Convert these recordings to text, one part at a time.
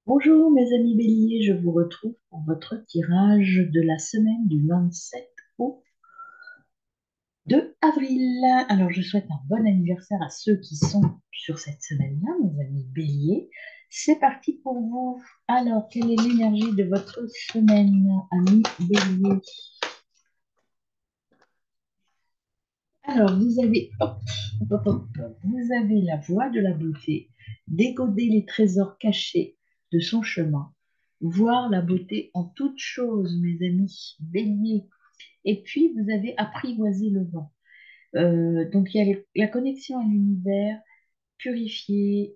Bonjour mes amis béliers, je vous retrouve pour votre tirage de la semaine du 27 au 2 avril. Alors je souhaite un bon anniversaire à ceux qui sont sur cette semaine-là, mes amis béliers. C'est parti pour vous. Alors, quelle est l'énergie de votre semaine, amis béliers? Alors, vous avez la voie de la beauté, décoder les trésors cachés de son chemin, voir la beauté en toutes choses, mes amis béliers. Et puis, vous avez apprivoisé le vent. Donc, il y a la connexion à l'univers, purifié.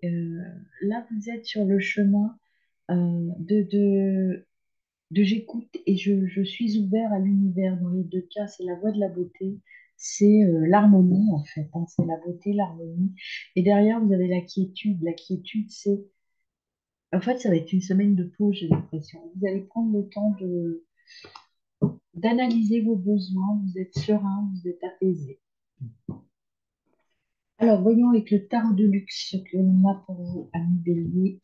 Là, vous êtes sur le chemin de j'écoute et je suis ouvert à l'univers. Dans les deux cas, c'est la voie de la beauté, c'est l'harmonie en fait, hein. C'est la beauté, l'harmonie. Et derrière, vous avez la quiétude. La quiétude, c'est... En fait, ça va être une semaine de pause, j'ai l'impression. Vous allez prendre le temps d'analyser vos besoins, vous êtes serein, vous êtes apaisé. Alors, voyons avec le tarot de luxe ce que l'on a pour vous, amis bélier.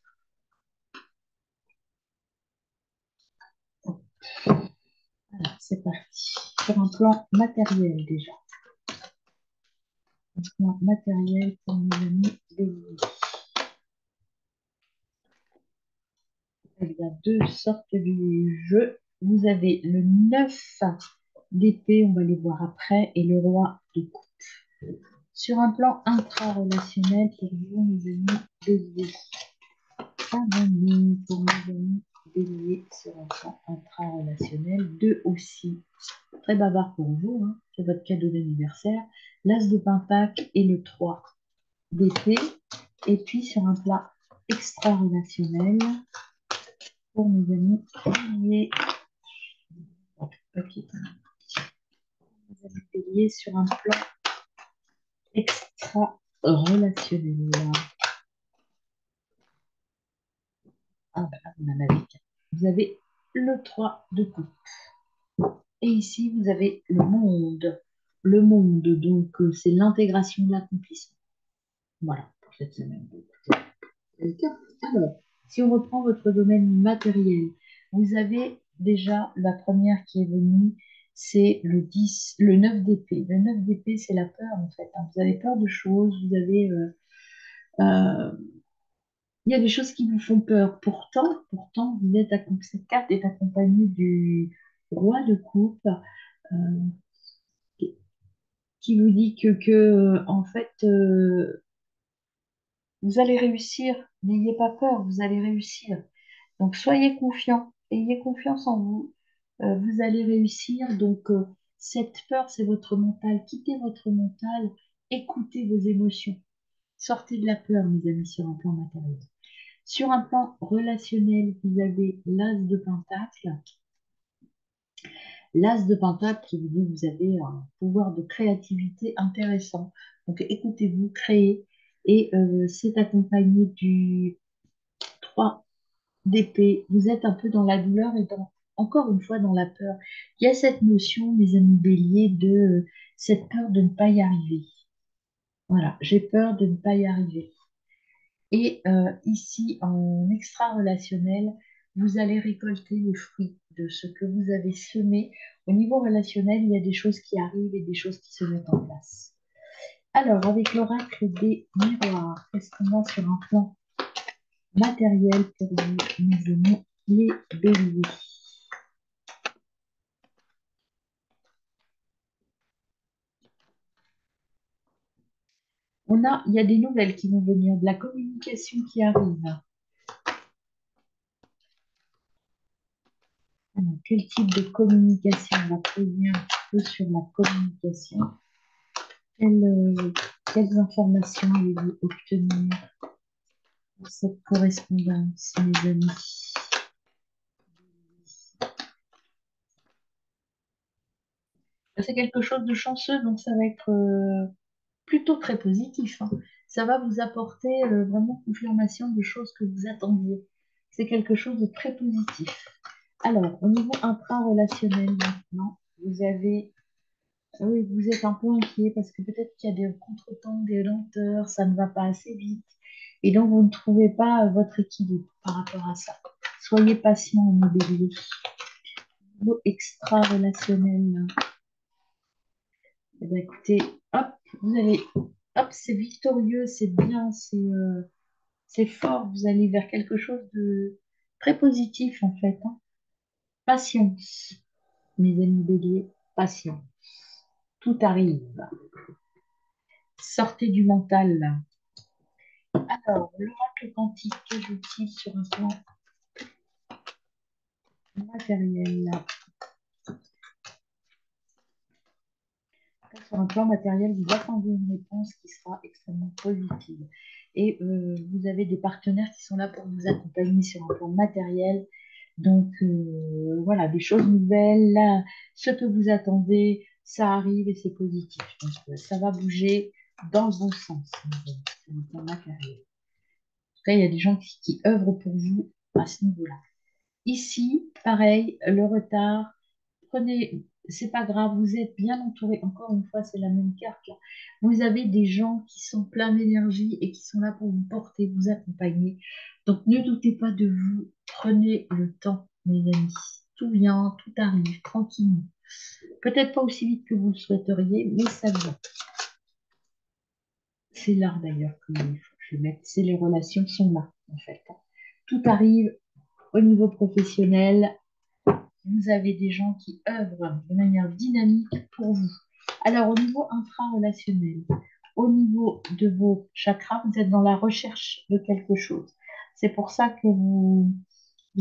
Voilà, c'est parti. Sur un plan matériel déjà. Un plan matériel pour nos amis béliers. Il y a deux sortes du jeu. Vous avez le 9 d'épée, on va les voir après, et le roi de coupe. Sur un plan intra-relationnel, pour vous, mes amis béliers. Abonnez pour mes amis béliers sur un plan intra-relationnel. Deux aussi. Très bavard pour vous, hein. C'est votre cadeau d'anniversaire. L'as de pentacle et le 3 d'épée. Et puis sur un plan extra-relationnel, pour mes amis béliers. Ok. Mes amis béliers sur un plan extra-relationnel. Ah, bah, vous en avez qu'un. Vous avez le 3 de coupe. Et ici, vous avez le monde. Le monde, donc, c'est l'intégration de l'accomplissement. Voilà, pour cette semaine. Alors, si on reprend votre domaine matériel, vous avez déjà la première qui est venue, c'est le 10, le 9 d'épée. Le 9 d'épée, c'est la peur, en fait, hein. Vous avez peur de choses, vous avez... euh, il y a des choses qui vous font peur. Pourtant, cette carte est accompagnée du roi de coupe, euh, qui vous dit en fait, vous allez réussir. N'ayez pas peur, vous allez réussir. Donc, soyez confiants, ayez confiance en vous. Vous allez réussir. Donc, cette peur, c'est votre mental. Quittez votre mental, écoutez vos émotions. Sortez de la peur, mes amis, sur un plan matériel. Sur un plan relationnel, vous avez l'as de pentacle. L'as de pentacle qui vous dit que vous avez un pouvoir de créativité intéressant. Donc, écoutez-vous, créez. Et c'est accompagné du 3 d'épée. Vous êtes un peu dans la douleur et encore une fois dans la peur. Il y a cette notion, mes amis béliers, de cette peur de ne pas y arriver. Voilà, j'ai peur de ne pas y arriver. Et ici, en extra-relationnel, vous allez récolter les fruits de ce que vous avez semé. Au niveau relationnel, il y a des choses qui arrivent et des choses qui se mettent en place. Alors, avec l'oracle des miroirs, qu'est-ce qu'on a sur un plan matériel pour vous, mes amis, les béliers? Il y a des nouvelles qui vont venir, de la communication qui arrive. Alors, quel type de communication? On va poser un petit peu sur la communication. Quelles informations allez-vous obtenir pour cette correspondance, mes amis? C'est quelque chose de chanceux, donc ça va être plutôt très positif, hein. Ça va vous apporter vraiment confirmation de choses que vous attendiez. C'est quelque chose de très positif. Alors, au niveau intra-relationnel maintenant, vous avez, oui, vous êtes un peu inquiet parce que peut-être qu'il y a des contretemps, des lenteurs, ça ne va pas assez vite. Et donc, vous ne trouvez pas votre équilibre par rapport à ça. Soyez patient, mon bélier. Niveau extra-relationnel. Eh bien, écoutez, hop, vous allez, hop, c'est victorieux, c'est bien, c'est fort. Vous allez vers quelque chose de très positif, en fait, hein. Patience, mes amis béliers, patience. Tout arrive. Sortez du mental, là. Alors, l'oracle quantique que j'utilise sur un plan matériel, là. Sur un plan matériel, vous attendez une réponse qui sera extrêmement positive. Et vous avez des partenaires qui sont là pour vous accompagner sur un plan matériel. Donc, voilà, des choses nouvelles. Là, ce que vous attendez, ça arrive et c'est positif. Donc, ça va bouger dans le bon sens, sur un plan matériel. En tout cas, il y a des gens qui œuvrent pour vous à ce niveau-là. Ici, pareil, le retard, prenez, c'est pas grave, vous êtes bien entouré. Encore une fois, c'est la même carte là. Vous avez des gens qui sont pleins d'énergie et qui sont là pour vous porter, vous accompagner. Donc ne doutez pas de vous, prenez le temps, mes amis. Tout vient, tout arrive, tranquillement. Peut-être pas aussi vite que vous le souhaiteriez, mais ça vient. C'est l'art d'ailleurs que je vais mettre, c'est les relations sont là, en fait. Tout arrive au niveau professionnel. Vous avez des gens qui œuvrent de manière dynamique pour vous. Alors, au niveau intra-relationnel, au niveau de vos chakras, vous êtes dans la recherche de quelque chose. C'est pour ça que vous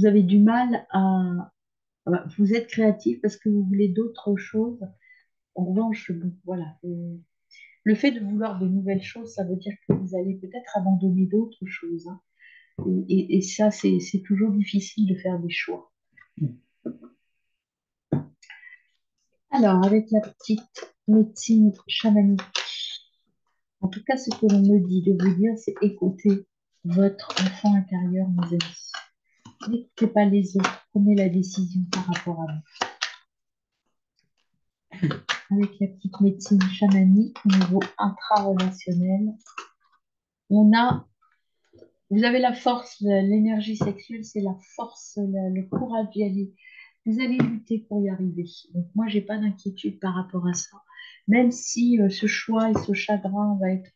avez du mal à... Vous êtes créatif parce que vous voulez d'autres choses. En revanche, bon, voilà. Le fait de vouloir de nouvelles choses, ça veut dire que vous allez peut-être abandonner d'autres choses, hein. Et ça, c'est toujours difficile de faire des choix. Alors, avec la petite médecine chamanique, en tout cas, ce que l'on me dit de vous dire, c'est écoutez votre enfant intérieur, mes amis. N'écoutez pas les autres, prenez la décision par rapport à vous. Avec la petite médecine chamanique, au niveau intra-relationnel, on a, vous avez la force, l'énergie sexuelle, c'est la force, le courage d'y aller. Vous allez lutter pour y arriver. Donc moi, j'ai pas d'inquiétude par rapport à ça. Même si ce choix et ce chagrin va être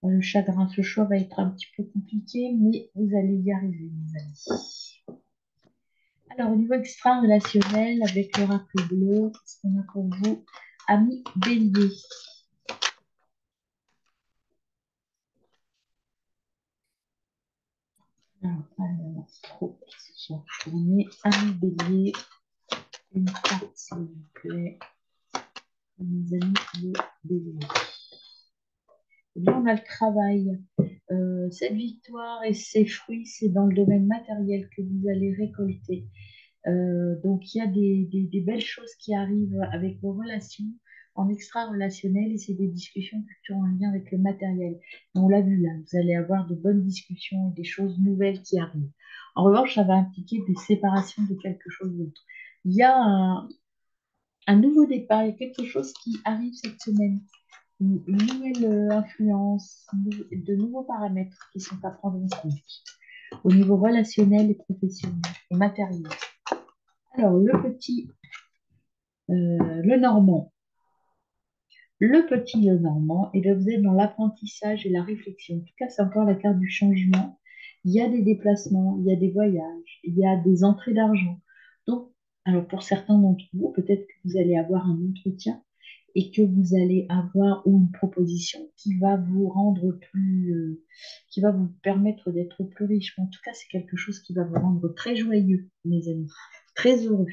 le chagrin, ce choix va être un petit peu compliqué, mais vous allez y arriver, mes amis. Alors, au niveau extra-relationnel, avec l'oracle bleu, qu'est-ce qu'on a pour vous? Amis bélier. Alors, trop, qui se sont retournés. Amis bélier, une carte, s'il vous plaît. Mes amis les béliers. Et bien, on a le travail. Cette victoire et ses fruits, c'est dans le domaine matériel que vous allez récolter. Donc, il y a des belles choses qui arrivent avec vos relations en extra-relationnel et c'est des discussions plutôt en lien avec le matériel. On l'a vu là, vous allez avoir de bonnes discussions et des choses nouvelles qui arrivent. En revanche, ça va impliquer des séparations de quelque chose d'autre. Il y a un nouveau départ, il y a quelque chose qui arrive cette semaine, une nouvelle influence, de nouveaux paramètres qui sont à prendre en compte au niveau relationnel et professionnel et matériel. Alors, le normand. Le petit le normand, et bien vous êtes dans l'apprentissage et la réflexion. En tout cas, c'est encore la carte du changement. Il y a des déplacements, il y a des voyages, il y a des entrées d'argent. Donc, alors pour certains d'entre vous, peut-être que vous allez avoir un entretien et que vous allez avoir une proposition qui va vous rendre plus, qui va vous permettre d'être plus riche. Mais en tout cas, c'est quelque chose qui va vous rendre très joyeux, mes amis, très heureux.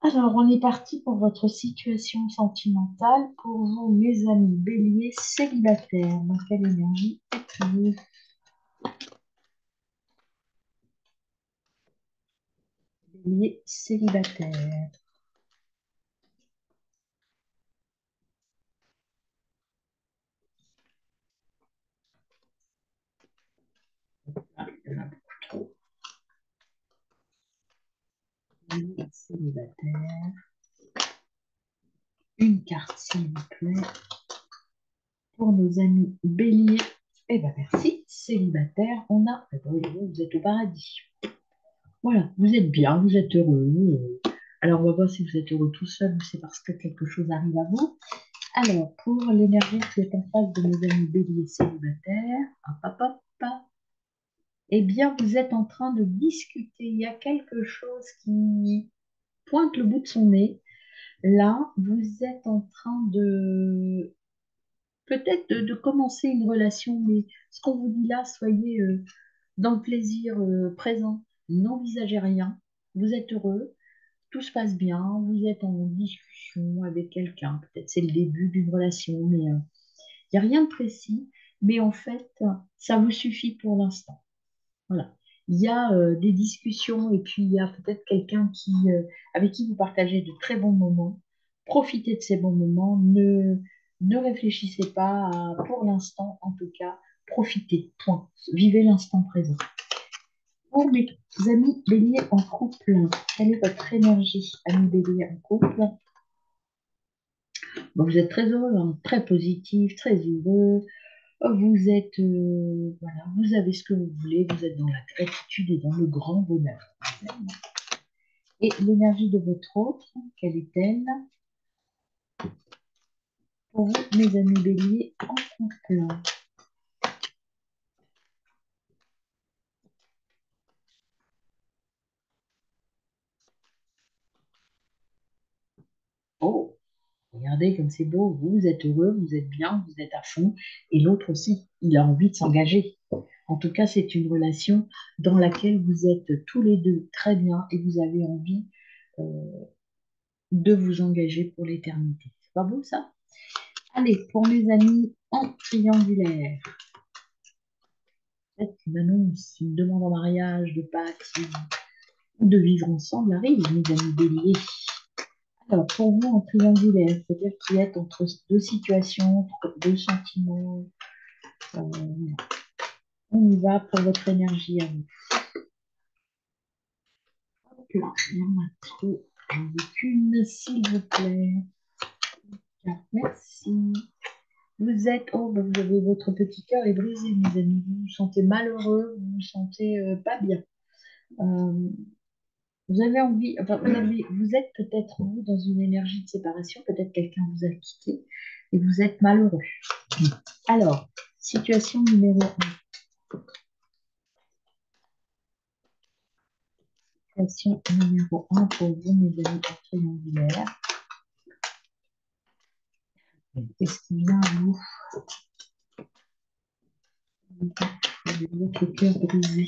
Alors, on est parti pour votre situation sentimentale. Pour vous, mes amis béliers célibataires, dans quelle énergie êtes-vous? Bélier célibataire. Ah, il y en a beaucoup trop. Bélier célibataire. Une carte, s'il vous plaît, pour nos amis bien, merci. Célibataire, on a. Eh ben oui, vous êtes au paradis. Voilà, vous êtes bien, vous êtes heureux. Alors, on va voir si vous êtes heureux tout seul ou c'est parce que quelque chose arrive à vous. Alors, pour l'énergie qui est en face de mes amis béliers célibataires, hop, hop, hop, hop, eh bien, vous êtes en train de discuter. Il y a quelque chose qui pointe le bout de son nez. Là, vous êtes en train de peut-être de commencer une relation, mais ce qu'on vous dit là, soyez dans le plaisir présent. N'envisagez rien. Vous êtes heureux, tout se passe bien, vous êtes en discussion avec quelqu'un. Peut-être c'est le début d'une relation, mais il n'y a rien de précis. Mais en fait, ça vous suffit pour l'instant. Voilà. Il y a des discussions et puis il y a peut-être quelqu'un avec qui vous partagez de très bons moments. Profitez de ces bons moments. Ne réfléchissez pas pour l'instant, en tout cas. Profitez, point. Vivez l'instant présent. Pour mes amis béliers en couple, quelle est votre énergie, amis béliers en couple? Bon, vous êtes très heureux, hein, très positif, très heureux. Vous êtes, voilà, vous avez ce que vous voulez, vous êtes dans la gratitude et dans le grand bonheur. Et l'énergie de votre autre, quelle est-elle pour vous, mes amis béliers en couple? Oh, regardez comme c'est beau, vous êtes heureux, vous êtes bien, vous êtes à fond, et l'autre aussi, il a envie de s'engager. En tout cas, c'est une relation dans laquelle vous êtes tous les deux très bien et vous avez envie euh, de vous engager pour l'éternité. C'est pas beau ça? Allez, pour mes amis en triangulaire, peut-être une annonce, une demande en mariage, de baptême ou de vivre ensemble arrive, mes amis béliers. Alors, pour vous en triangulaire, c'est-à-dire qu'il y a entre deux situations, entre deux sentiments, euh, on y va pour votre énergie à vous. Hop là, il y en a trop. J'en veux qu'une, s'il vous plaît. Ah, merci. Vous êtes, oh, ben, vous avez votre petit cœur est brisé, mes amis. Vous vous sentez malheureux, vous vous sentez pas bien. Euh, vous avez envie, enfin, vous êtes peut-être vous dans une énergie de séparation, peut-être quelqu'un vous a quitté et vous êtes malheureux. Alors, situation numéro 1. Situation numéro 1 pour vous, mes amis triangulaires. Qu'est-ce qui vient à vous? Votre cœur brisé.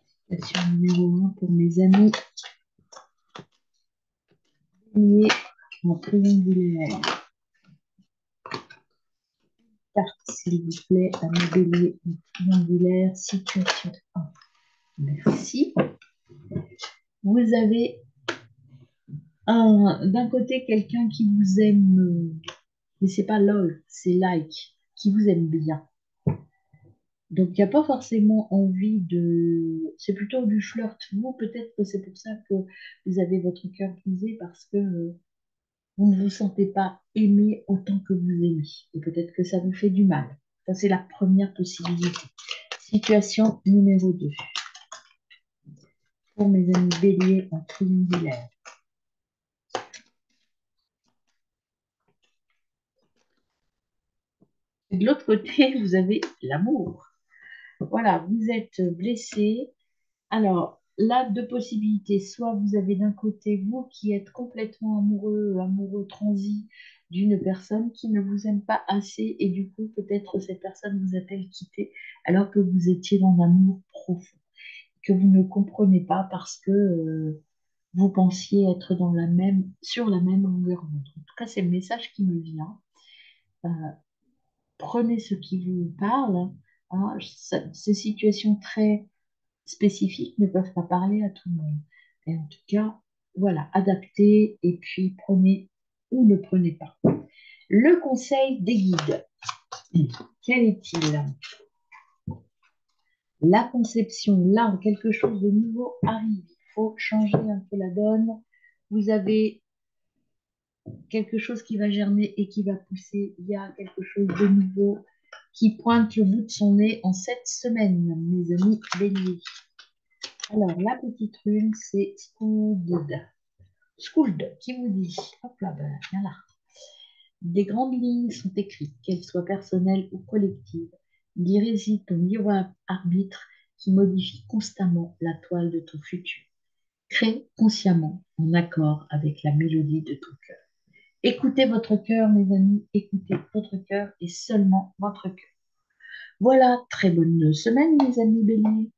Situation numéro 1 pour mes amis liés en triangulaire. Carte, s'il vous plaît, à mes béliers en triangulaire. Situation 1. Merci. Vous avez d'un côté quelqu'un qui vous aime, mais c'est pas lol, c'est like, qui vous aime bien. Donc il n'y a pas forcément envie de... C'est plutôt du flirt. Vous, peut-être que c'est pour ça que vous avez votre cœur brisé parce que vous ne vous sentez pas aimé autant que vous aimez. Et peut-être que ça vous fait du mal. Ça, c'est la première possibilité. Situation numéro 2. Pour mes amis béliers en triangulaire. Et de l'autre côté, vous avez l'amour. Voilà, vous êtes blessé. Alors, là, deux possibilités. Soit vous avez d'un côté vous qui êtes complètement amoureux, amoureux transi d'une personne qui ne vous aime pas assez et du coup, peut-être cette personne vous a-t-elle quitté alors que vous étiez dans un amour profond, que vous ne comprenez pas parce que vous pensiez être sur la même longueur d'onde. En tout cas, c'est le message qui me vient. Euh, Prenez ce qui vous parle. Hein. Ces situations très spécifiques ne peuvent pas parler à tout le monde. Et en tout cas, voilà, adaptez et puis prenez ou ne prenez pas. Le conseil des guides, quel est-il? La conception, là, quelque chose de nouveau arrive. Il faut changer un peu la donne. Vous avez quelque chose qui va germer et qui va pousser. Il y a quelque chose de nouveau qui pointe le bout de son nez en cette semaine, mes amis béliers. Alors, la petite rune, c'est Skuld. Skuld, qui vous dit? Hop là, ben, viens là. Des grandes lignes sont écrites, qu'elles soient personnelles ou collectives. Il y réside ton libre arbitre qui modifie constamment la toile de ton futur. Crée consciemment en accord avec la mélodie de ton cœur. Écoutez votre cœur, mes amis, écoutez votre cœur et seulement votre cœur. Voilà, très bonne semaine, mes amis béliers.